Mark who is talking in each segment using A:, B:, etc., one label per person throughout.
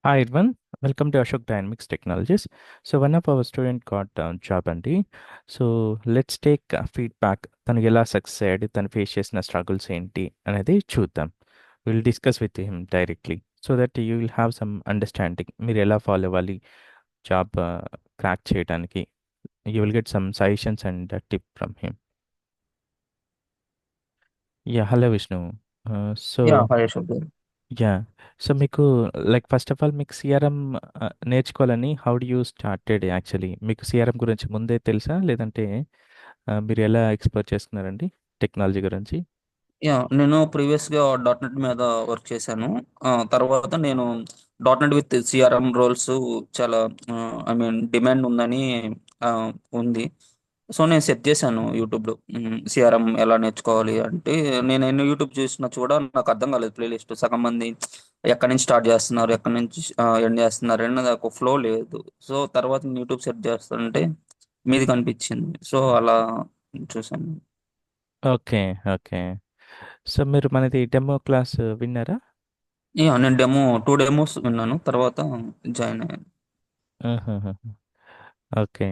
A: Hi everyone, welcome to Ashok Dynamics Technologies. So one of our student got job అండి. So let's take feedback. తను ఎలా success అయ్యాడు, తను face చేసిన struggles ఏంటి అనేది చూద్దాం. Will discuss with him directly so that you will have some understanding. మీరు ఎలా ఫాలో అవ్వాలి జాబ్ క్రాక్ చేయడానికి. You will get some suggestions and tip from him. Yeah hello Vishnu. So
B: yeah! Hi Ashok garu.
A: Yeah so మీకు like first of all మీకు CRM నేర్చుకోవాలని how do you started actually? మీకు CRM గురించి ముందే తెలుసా లేదంటే మీరు ఎలా ఎక్స్ప్లోర్ చేసుకున్నారండి టెక్నాలజీ గురించి?
B: నేను ప్రీవియస్‌గా డాట్ నెట్ మీద వర్క్ చేశాను. తర్వాత నేను dot net with CRM roles చాలా ఐ మీన్ డిమాండ్ ఉందని ఉంది. సో, నేను సెర్చ్ చేశాను యూట్యూబ్‌లో. సీఆర్ఎం ఎలా నేర్చుకోవాలి అంటే, నేను ఎన్ని యూట్యూబ్ చూసినా కూడా నాకు అర్థం కాలేదు ప్లేలిస్ట్. సగం మంది ఎక్కడి నుంచి స్టార్ట్ చేస్తున్నారు, ఎక్కడి నుంచి ఎండ్ చేస్తున్నారు అనేది నాకు ఫ్లో లేదు. సో, తర్వాత నేను యూట్యూబ్ సెర్చ్ చేస్తుంటే మీది కనిపించింది. సో, అలా చూసాను.
A: ఓకే. ఓకే. సో మీరు మనది డెమో క్లాస్ విన్నారా?
B: నేను 2 డెమోస్ విన్నాను. తర్వాత జాయిన్ అయ్యాను.
A: ఆహాహా. ఓకే.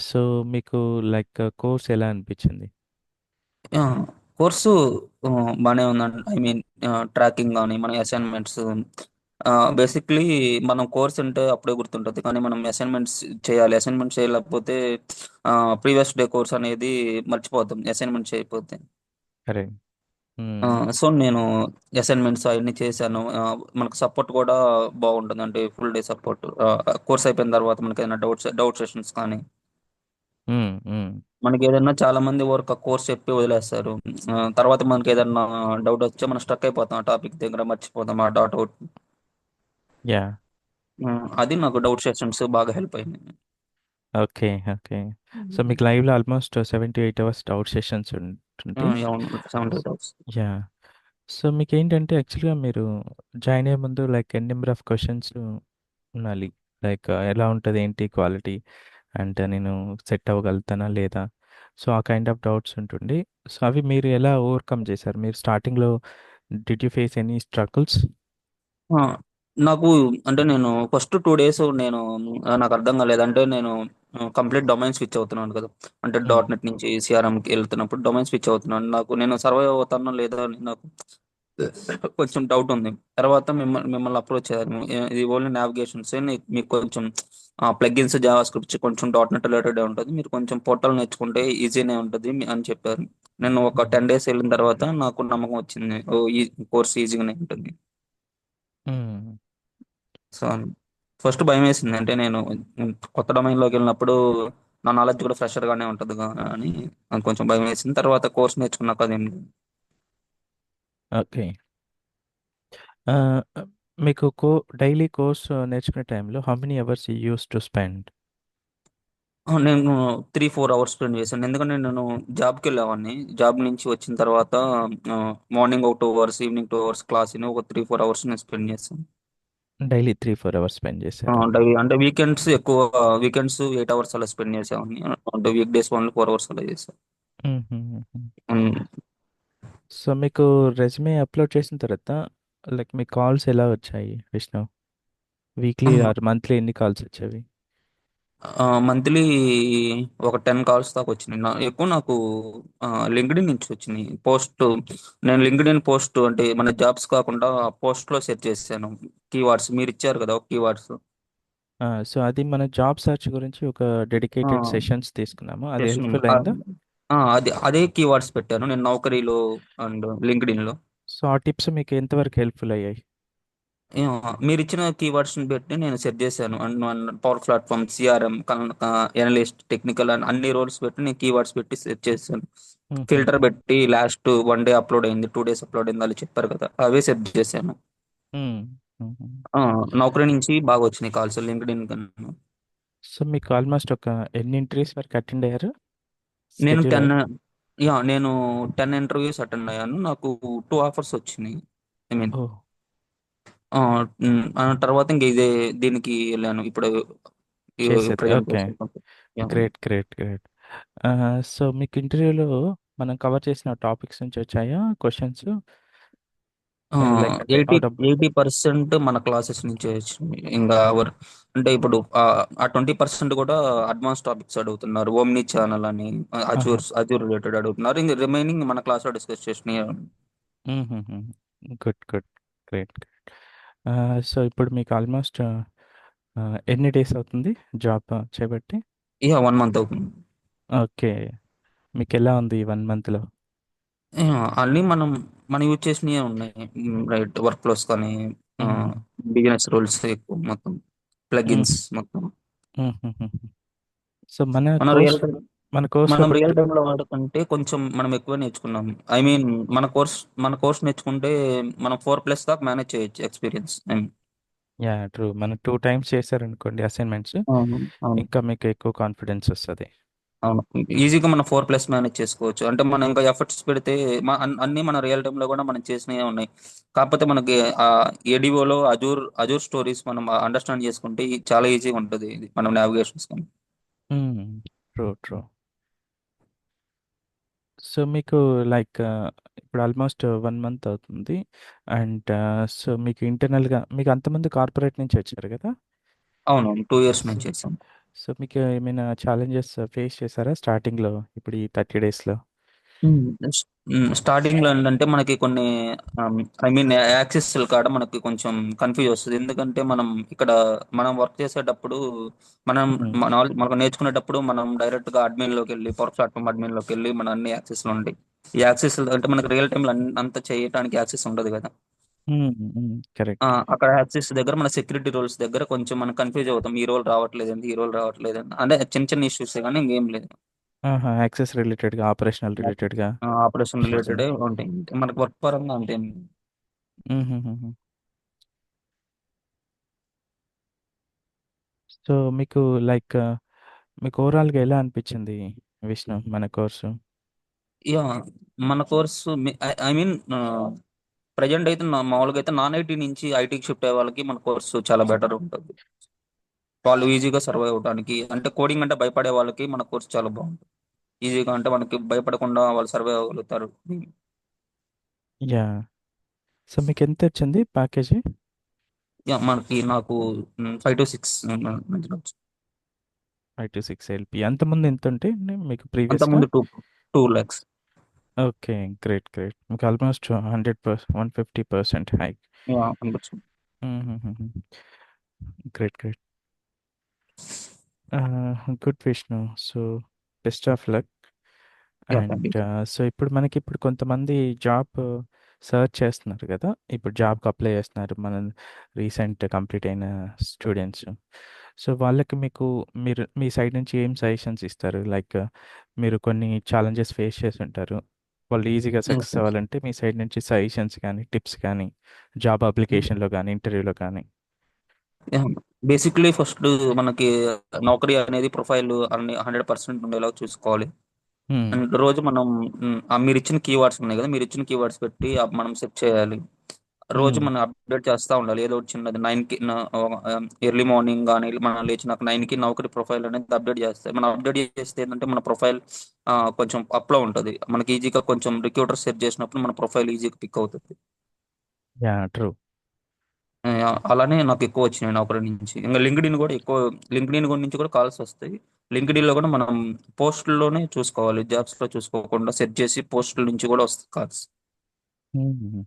A: సో మీకు లైక్ కోర్స్ ఎలా అనిపించింది?
B: యాహ్! కోర్సు బానే ఉందండి. ఐ మీన్ ట్రాకింగ్ గాని, మన అసైన్‌మెంట్స్ బేసిక్‌లీ మనం కోర్స్ అంటే అప్పుడే గుర్తుంటది. కానీ మనం అసైన్‌మెంట్స్ చేయాలి. అసైన్‌మెంట్స్ చేయలేకపోతే ప్రీవియస్ డే కోర్స్ అనేది మర్చిపోతాం అసైన్‌మెంట్ చేయకపోతే.
A: సరే.
B: ఆ! సో, నేను అసైన్‌మెంట్స్ అయన్నీ చేశాను. మనకు సపోర్ట్ కూడా బాగుంటుంది. అంటే ఫుల్ డే సపోర్ట్. కోర్స్ అయిపోయిన తర్వాత మనకేమైనా డౌట్ సెషన్స్ కానీ మనకేదన్నా చాలా మంది ఊరక కోర్స్ చెప్పి వదిలేస్తారు. తర్వాత మనకేదన్నా డౌటొస్తే మనం స్ట్రక్ అయిపోతాం. ఆ టాపిక్ దగ్గర మర్చిపోతాం. ఆ డాట్ ఔట్.
A: యా.
B: అది నాకు డౌట్ సెషన్స్ బాగా హెల్ప్ అయింది.
A: ఓకే. ఓకే. సో
B: హ్మ్.
A: మీకు లైవ్‌లో ఆల్మోస్ట్ 7-8 అవర్స్ డౌట్ సెషన్స్ ఉంటుంటాయి.
B: అవును. 7 డౌట్స్.
A: యాహ్! సో మీకేంటంటే యాక్చువల్‌గా మీరు జాయిన్ అయ్యే ముందు like an number of questions ఉండాలి. లైక్ ఎలా ఉంటది? ఏంటి క్వాలిటీ? అంటే నేను సెట్ అవ్వగలుగుతానా? లేదా? సో ఆ కైండ్ ఆఫ్ డౌట్స్ ఉంటుండే. సో అవి మీరు ఎలా ఓవర్‌కమ్ చేశారు? మీరు స్టార్టింగ్‌లో did you face any struggles?
B: ఆ! నాకు అంటే నేను ఫస్ట్ 2 డేస్ నేను నాకర్థం కాలేదు. అంటే నేను కంప్లీట్ డొమైన్ స్విచ్ అవుతున్నాను కదా! అంటే
A: హ్మ్.
B: డాట్ నెట్ నుంచి సీఆర్ఎంకి ఎళ్తున్నప్పుడు డొమైన్ స్విచ్ అవుతున్నాను. నేను సర్వైవ్ అవుతానో లేదో అని నాకు కొంచెం డౌట్ ఉంది. తర్వాత మిమ్మల్ని అప్రోచ్ అయ్యాను. ఇది ఓన్లీ నావిగేషన్సే మీకు కొంచెం ప్లగిన్స్, జావా స్క్రిప్ట్స్ కొంచెం డాట్ నెట్ రిలేటెడే ఉంటది. మీరు కొంచెం పోర్టల్ నేర్చుకుంటే ఈజీనే ఉంటది అని చెప్పారు. నేను ఒక
A: హ్మ్.
B: 10 డేస్ ఎళ్ళిన తర్వాత నాకు నమ్మకం వచ్చింది. ఓహ్! ఈ కోర్స్ ఈజీగానే ఉంటుంది.
A: హ్మ్.
B: సో, ఫస్ట్ భయమేసింది. అంటే నేను కొత్త డొమైన్‌లోకెళ్ళినప్పుడు నా నాలెడ్జ్ కూడా ఫ్రెషర్‌గానే ఉంటదిగా అని నాకు కొంచెం భయమేసింది. తర్వాత కోర్స్ నేర్చుకున్నాక అదేం లేదు.
A: ఓకే. ఆహ్, మీకు డైలీ కోర్స్ నేర్చుకునే టైంలో how many hours you used to spend?
B: నేను 3, 4 అవర్స్ స్పెండ్ చేశాను. ఎందుకంటే నేను జాబ్‌కెళ్ళేవాడిని. జాబ్ నుంచి వచ్చిన తర్వాత మార్నింగ్ ఒక 2 అవర్స్, ఈవినింగ్ 2 అవర్స్ క్లాస్ ఇని ఒక 3, 4 అవర్స్ నేను స్పెండ్ చేశాను.
A: డైలీ 3-4 అవర్స్ స్పెండ్ చేశారు.
B: డైలీ అంటే వీకెండ్స్ 8 అవర్స్ అలా స్పెండ్ చేసేవాడిని. అంటే వీక్ డేస్ ఓన్లీ 4 అవర్స్ అలా చేశాను.
A: హుహుహుహు.
B: హ్మ్.
A: సో మీకు రెజ్యూమే అప్లోడ్ చేసిన తర్వాత లైక్ మీ కాల్స్ ఎలా వచ్చాయి విష్ణు? వీక్లీ
B: ఆ!
A: ఆర్ మంత్లీ ఎన్ని కాల్స్ వచ్చేవి?
B: మంత్లీ ఒక 10 కాల్స్ దాకా వచ్చినాయి. ఎక్కువ నాకు లింక్డ్ఇన్ నుంచి వచ్చినాయి. నేను లింక్డ్ఇన్ పోస్ట్ అంటే మన జాబ్స్ కాకుండా పోస్ట్‌లో సెర్చ్ చేశాను. కీవర్డ్స్ మీరిచ్చారు కదా! కీవర్డ్స్.
A: సో అది మన జాబ్ సెర్చ్ గురించి ఒక
B: ఆ!
A: డెడికేటెడ్ సెషన్స్ తీసుకున్నాము. అది
B: జస్ట్
A: హెల్ప్‌ఫుల్ అయిందా?
B: అదే కీవర్డ్స్ పెట్టాను. నేను నౌకరీలో అండ్ లింక్డ్ఇన్‌లో.
A: సో ఆ టిప్స్ మీకు ఎంతవరకు హెల్ప్‌ఫుల్ అయ్యాయి?
B: మీరిచ్చిన కీవర్డ్స్‌ని బట్టి నేను సెట్ చేశాను. And power platform, సీఆర్ఎం, analyst, technical అని అన్ని రోల్స్ పెట్టి నేను కీవర్డ్స్ పెట్టి సెట్ చేశాను.
A: హుహు.
B: ఫిల్టర్ పెట్టి లాస్ట్ 1 డే అప్‌లోడ్ అయింది. 2 డేస్ అప్‌లోడ్ అయింది ఆళ్ళు చెప్పారు కదా! అవే సెట్ చేశాను.
A: హ్మ్. హుహు.
B: ఆ! నౌకరీ నుంచి బాగా వచ్చినాయి కాల్స్ లింక్డ్ఇన్ కన్నా.
A: సో మీకు ఆల్మోస్ట్ ఒక ఎన్ని ఇంటర్వ్యూస్ వరకు అటెండ్ అయ్యారు?
B: నేను
A: స్కెడ్యూల్
B: 10
A: అయ్యాయి?
B: నేను 10 ఇంటర్వ్యూస్ అటెండ్ అయ్యాను. నాకు 2 ఆఫర్స్ వచ్చినాయి. I mean
A: oh!
B: తర్వాత ఇంక దీనికి ఎళ్ళాను. ఇప్పుడు
A: చేశారు.
B: Present
A: okay.
B: చేసే company. Yeah!
A: Great. Great. Great. So మీకు ఇంటర్వ్యూలో మనం కవర్ చేసిన టాపిక్స్ నుంచి వచ్చాయా క్వెషన్స్? లైక్ అంటే
B: ఎయిటీ
A: అవుట్ ఆఫ్
B: 80% మన క్లాసెస్ నుంచి వచ్చినాయి. ఇంకా అంటే ఇప్పుడు ఆ 20% కూడా అడ్వాన్స్ టాపిక్స్ అడుగుతున్నారు. ఓమ్ని ఛానల్ అని,
A: ఆహా!
B: అజూర్ రిలేటెడ్ అడుగుతున్నారు. ఇంక రిమైనింగ్ మన క్లాస్ లో డిస్కస్ చేసినాయి.
A: హుహుహు. Good. Good. Great. Great. So, ఇప్పుడు మీకు ఆల్మోస్ట్ ఎన్ని డేస్ అవుతుంది జాబ్ చేయబట్టి?
B: ఇక 1 మంత్ అవుతుంది.
A: ఓకే. మీకెలా ఉంది ఈ 1 మంత్‌లో?
B: అన్నీ మనం యూజ్ చేసినవే ఉన్నాయి. రైట్, వర్క్ ఫ్లోస్ కానీ,
A: హ్మ్.
B: బిజినెస్ రూల్స్ ఎక్కువ మొత్తం,
A: హుహు.
B: ప్లగిన్స్ మొత్తం.
A: హుహుహుహు. సో, మన
B: మన
A: కోర్స్
B: రియల్ టైం
A: మన కోర్స్‌లో
B: మనం
A: ఇప్పుడు
B: రియల్ టైంలో వాడుకుంటే కొంచెం మనం ఎక్కువ నేర్చుకున్నాం. ఐ మీన్ మన కోర్స్ నేర్చుకుంటే మనం 4+ దాకా మేనేజ్ చేయొచ్చు ఎక్స్పీరియన్స్.
A: యాహ్! ట్రూ. మనం 2 టైమ్స్ చేశారనుకోండి అసైన్‌మెంట్స్,
B: అవును. అవును.
A: ఇంకా మీకు ఎక్కువ కాన్ఫిడెన్స్ ఒస్తది.
B: అవును. ఈజీగా మనం 4+ మేనేజ్ చేసుకోవచ్చు. అంటే మనం ఇంకా ఎఫర్ట్స్ పెడితే అన్నీ మన రియల్ టైమ్‌లో కూడా మనం చేసినవే ఉన్నాయి. కాకపోతే మనకి ఏడీఓలో అజూర్ స్టోరీస్ మనం అండర్‌స్టాండ్ చేసుకుంటే చాలా ఈజీగా ఉంటది ఇది మనం నావిగేషన్స్ కానీ.
A: హ్మ్. ట్రూ. ట్రూ. సో, మీకు లైక్ ఇప్పుడు ఆల్మోస్ట్ 1 మంత్ అవుతుంది. అండ్ సో, మీకు ఇంటర్నల్‌గా మీకు అంతకుముందు కార్పొరేట్ నుంచి వచ్చారు గదా!
B: అవునవును. 2 ఇయర్స్
A: సో,
B: నుంచి చేశాం.
A: సో, మీకు ఏమైనా ఛాలెంజెస్ ఫేస్ చేసారా స్టార్టింగ్‌లో ఇప్పుడు ఈ 30 డేస్‌లో?
B: హ్మ్. స్టార్టింగ్‌లో ఏంటంటే మనకి కొన్ని ఐ మీన్ యాక్సెస్‌ల కాడ మనకి కొంచెం కన్‌ఫ్యూజ్ వస్తది. ఎందుకంటే మనం వర్క్ చేసేటప్పుడు మనం
A: హ్మ్.
B: మనకు నేర్చుకునేటప్పుడు మనం డైరెక్ట్‌గా అడ్మిన్‌లోకెళ్ళి, పవర్ ప్లాట్‌ఫార్మ్ అడ్మిన్‌లోకెళ్ళి మన అన్ని యాక్సెస్‌లు ఉంటాయి. ఈ యాక్సెస్‌లు అంటే మనకు రియల్ టైమ్‌లో అంత చేయటానికి యాక్సెస్ ఉండదు కదా!
A: హ్మ్. హ్మ్. కరెక్ట్.
B: అక్కడ యాక్సెస్ దగ్గర మన సెక్యూరిటీ రోల్స్ దగ్గర కొంచెం మనం కన్‌ఫ్యూజ్ అవుతాం. ఈ రోల్ రావట్లేదేంటి? ఈ రోల్ రావట్లేదేంటి? అంటే చిన్న చిన్న ఇష్యూసే గానీ ఇంకేం లేదు.
A: ఆహా! యాక్సెస్ రిలేటెడ్‌గా, ఆపరేషనల్ రిలేటెడ్‌గా
B: ఆపరేషన్
A: ఇష్యూస్.
B: రిలేటెడే ఉంటాయి. మనకు వర్క్ పరంగా అంతేం
A: హుహుహుహు. సో, మీకు లైక్ మీకు ఓవరాల్‌గా ఎలా అనిపిచ్చింది విష్ణు మన కోర్సు?
B: యాహ్! మన కోర్సు ఐ మీన్ ప్రెజెంట్ అయితే మామూలుగా అయితే నాన్ ఐటీ నుంచి ఐటీకి షిఫ్ట్ అయ్యే వాళ్ళకి మన కోర్సు చాలా బెటర్ ఉంటది. వాళ్ళు ఈజీగా సర్వైవ్ అవ్వడానికి, అంటే కోడింగ్ అంటే భయపడే వాళ్ళకి మన కోర్స్ చాలా బాగుంటది. ఈజీగా అంటే మనకి భయపడకుండా వాళ్ళు సర్వైవ్ అవ్వగలుగుతారు.
A: యాహ్! సో, మీకెంతొచ్చింది ప్యాకేజీ?
B: యాహ్! నాకు 5-6 మధ్యలో వచ్చింది.
A: 5-6 ఎల్‌పీ. అంతకుముందు ఎంతుంటే మీకు ప్రీవియస్‌గా?
B: అంతకుముందు 2 lakhs.
A: ఓకే. గ్రేట్. గ్రేట్. మీకు ఆల్మోస్ట్ 150% హైక్.
B: యాహ్! ఉండొచ్చు.
A: హుహుహుహు. Great. Great. Good Vishnu. So, best of luck.
B: Yeah! Thank
A: and
B: you.
A: So, ఇప్పుడు కొంతమంది జాబ్ సెర్చ్ చేస్తున్నారు గదా! ఇప్పుడు జాబ్‌కి అప్లై చేస్తున్నారు. మన రీసెంట్ కంప్లీట్ అయిన స్టూడెంట్స్. సో, వాళ్ళకి మీరు మీ సైడ్ నుంచి ఏం సజెషన్స్ ఇస్తారు? లైక్ మీరు కొన్ని ఛాలెంజెస్ ఫేస్ చేసుంటారు. వాళ్ళు ఈజీగా సక్సెస్
B: ఓకే.
A: అవ్వాలంటే మీ సైడ్ నుంచి సజెషన్స్ కానీ, టిప్స్ కానీ, జాబ్
B: హ్మ్.
A: అప్లికేషన్‌లో గానీ, ఇంటర్వ్యూలో కానీ?
B: యాహ్! బేసిక్‌లీ ఫస్ట్ మనకి నౌకరీ అనేది ప్రొఫైల్ అన్ని 100% ఉండేలాగా చూసుకోవాలి.
A: హ్మ్.
B: అండ్ రోజు మనం మీరిచ్చిన కీవర్డ్స్ ఉన్నాయి గదా! మీరిచ్చిన కీవర్డ్స్ పెట్టి మనం సెర్చ్ చేయాలి. రోజు
A: హ్మ్.
B: మనం అప్డేట్ చేస్తా ఉండాలి. ఏదో ఒకటి చిన్నది 9కి ఎర్లీ మార్నింగ్ గాని మనం లేచినాక 9కి నౌకరీ ప్రొఫైల్ అనేది అప్డేట్ చేస్తాయి. మనం అప్డేట్ చేస్తే ఏంటంటే మన ప్రొఫైల్ కొంచెం అప్‌లో ఉంటది. మనకి ఈజీగా కొంచెం రిక్రూటర్ సెర్చ్ చేసినప్పుడు మన ప్రొఫైల్ ఈజీగా పిక్ అవుతది.
A: యాహ్! ట్రూ.
B: అలానే నాకెక్కువ వచ్చినాయి నౌకరీ నుంచి. ఇంక లింక్డ్ఇన్ నుంచి కూడా కాల్స్ వస్తాయి. లింక్డ్ఇన్‌లో కూడా మనం పోస్ట్‌ల్లోనే చూసుకోవాలి. జాబ్స్‌లో చూసుకోకుండా సెర్చ్ చేసి పోస్ట్‌ల నుంచి కూడా వస్తాయి కాల్స్.
A: హుహుహు.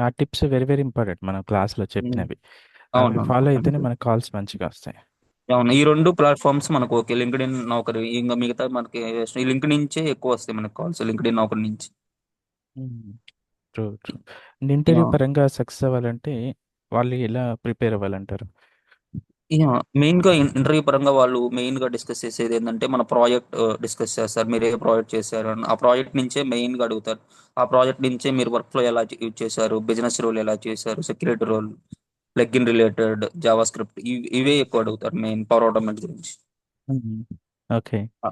A: ఆ టిప్స్ వెరీ వెరీ ఇంపార్టెంట్ మనం క్లాస్‌లో
B: హ్మ్.
A: చెప్పినవి. అవి
B: అవునవును.
A: ఫాలో అయితేనే మనకు కాల్స్ మంచిగొస్తాయి.
B: అవును. ఈ 2 ప్లాట్‌ఫార్మ్స్ మనకు ఓకే. లింక్డ్ఇన్, నౌకరీ. ఇంక మిగతావి మనకి ఈ లింక్డ్ నుంచే ఎక్కువొస్తాయి మనకు కాల్స్. లింక్డ్ఇన్, నౌకరీ నుంచి.
A: హ్మ్. ట్రూ. ట్రూ. Interview
B: yeah!
A: పరంగా సక్సెస్ అవ్వాలంటే వాళ్ళు ఎలా ప్రిపేర్ అవ్వాలంటారు?
B: మెయిన్‌గా ఇంటర్వ్యూ పరంగా వాళ్ళు మెయిన్‌గా డిస్కస్ చేసేదేంటంటే, మన ప్రాజెక్ట్ డిస్కస్ చేస్తారు. మీరు ఏ ప్రాజెక్ట్ చేశారు అని. ఆ ప్రాజెక్ట్ నుంచే మెయిన్‌గా అడుగుతారు. ఆ ప్రాజెక్ట్ నుంచే మీరు వర్క్‌ఫ్లో ఎలా యూజ్ చేశారు, బిజినెస్ రూల్ ఎలా చేశారు, security role, plugin related, JavaScript ఇవే ఎక్కువ అడుగుతారు మెయిన్ పవర్ ఆటోమేట్ గురించి.
A: హ్మ్. ఓకే.
B: ఆ!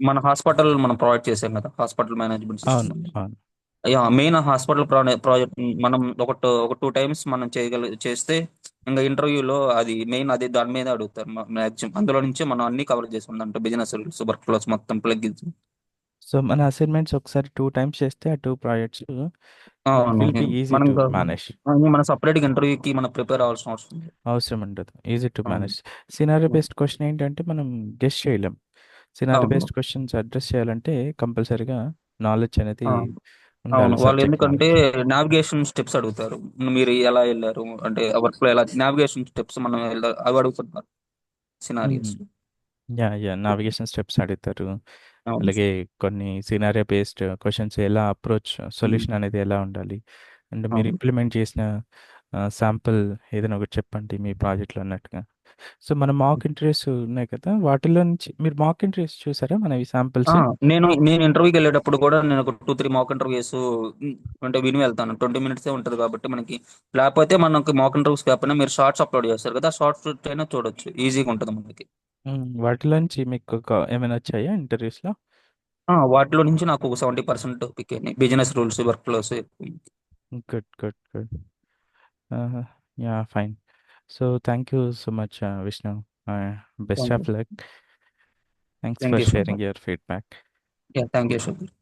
B: మన హాస్పిటల్ మనం ప్రొవైడ్ చేసాం కదా! హాస్పిటల్ మేనేజ్మెంట్
A: అవును.
B: సిస్టమ్ అని.
A: అవును.
B: మెయిన్ హాస్పిటల్ ప్రాజెక్ట్ మనం ఒక 2 టైమ్స్ మనం చేస్తే ఇంక ఇంటర్వ్యూలో అది మెయిన్ అదే దాని మీదే అడుగుతారు మాక్సిమం. అందులో నుంచే మనం అన్నీ కవర్ చేసుకుందాం. అంటే బిజినెస్ రూల్స్, వర్క్ ఫ్లోస్ మొత్తం ప్లగిన్స్.
A: సో మన అసైన్మెంట్స్ ఒకసారి 2 టైమ్స్ చేస్తే ఆ 2 ప్రాజెక్ట్స్
B: అవును.
A: విల్ బి ఈజీ
B: మనం
A: టు
B: ఇంకా
A: మేనేజ్.
B: మనం సపరేట్‌గా ఇంటర్వ్యూకి మనం ప్రిపేర్ అవ్వాల్సిన అవసరం లేదు.
A: అవసరం ఉండదు. ఈజీ టు
B: అవును.
A: మేనేజ్. సినారియో
B: అవును.
A: బేస్డ్ క్వెషన్ ఏంటంటే మనం గెస్ చేయలేం. సినారియో
B: అవును.
A: బేస్డ్ క్వెషన్స్ అడ్రెస్ చేయాలంటే కంపల్సరీగా నాలెడ్జ్ అనేది
B: ఆ! అవును.
A: ఉండాలి.
B: వాళ్ళు
A: సబ్జెక్ట్
B: ఎందుకంటే
A: నాలెడ్జ్.
B: నావిగేషన్ స్టెప్స్ అడుగుతారు. మీరు ఎలా ఎళ్లారు? అంటే ఆ వర్క్‌లో ఎలా నావిగేషన్ స్టెప్స్ మనం అవి అడుగుతున్నారు
A: హ్మ్.
B: సినారియోస్‌లో.
A: యాహ్! నావిగేషన్ స్టెప్స్ అడుగుతారు.
B: అవును.
A: అలాగే కొన్ని సినారియో బేస్డ్ క్వెషన్స్ ఎలా అప్రోచ్
B: హ్మ్.
A: సొల్యూషన్ అనేది ఎలా ఉండాలి? అండ్ మీరు
B: అవును.
A: ఇంప్లిమెంట్ చేసిన శాంపుల్ ఏదైనా ఒకటి చెప్పండి మీ ప్రాజెక్ట్‌లో అన్నట్టుగా. సో, మన మాక్ ఇంటర్వ్యూస్ ఉన్నాయి కదా! వాటిలో నుంచి మీరు మాక్ ఇంటర్వ్యూస్ చూసారా మనవి
B: ఆ!
A: శాంపిల్స్?
B: నేను ఇంటర్వ్యూకెళ్ళేటప్పుడు కూడా నేను ఒక 2, 3 మాక్ ఇంటర్వ్యూస్ అంటే విని వెళ్తాను. 20 మినిట్సే ఉంటది కాబట్టి మనకి. లేపోతే మనకి మాక్ ఇంటర్వ్యూస్ కాకపోయినా మీరు షార్ట్స్ అప్‌లోడ్ చేస్తారు కదా! ఆ షార్ట్స్ అయినా చూడొచ్చు. ఈజీగా ఉంటది మనకి.
A: వాటిలోంచి మీకు ఏమైనా వచ్చాయా ఇంటర్వ్యూస్‌లో?
B: వాటిలో నుంచి నాకు ఒక 70% పిక్ అయినాయి. బిజినెస్ రూల్స్, వర్క్ ఫ్లోస్ ఎక్కువ.
A: గుడ్. గుడ్. గుడ్. ఆహా! Yeah! Fine. So, thank you so much Vishnu. Best
B: thank you.
A: Of luck. Thanks
B: thank
A: for
B: you so
A: sharing
B: much.
A: Your feedback.
B: Yeah! Thank you so much.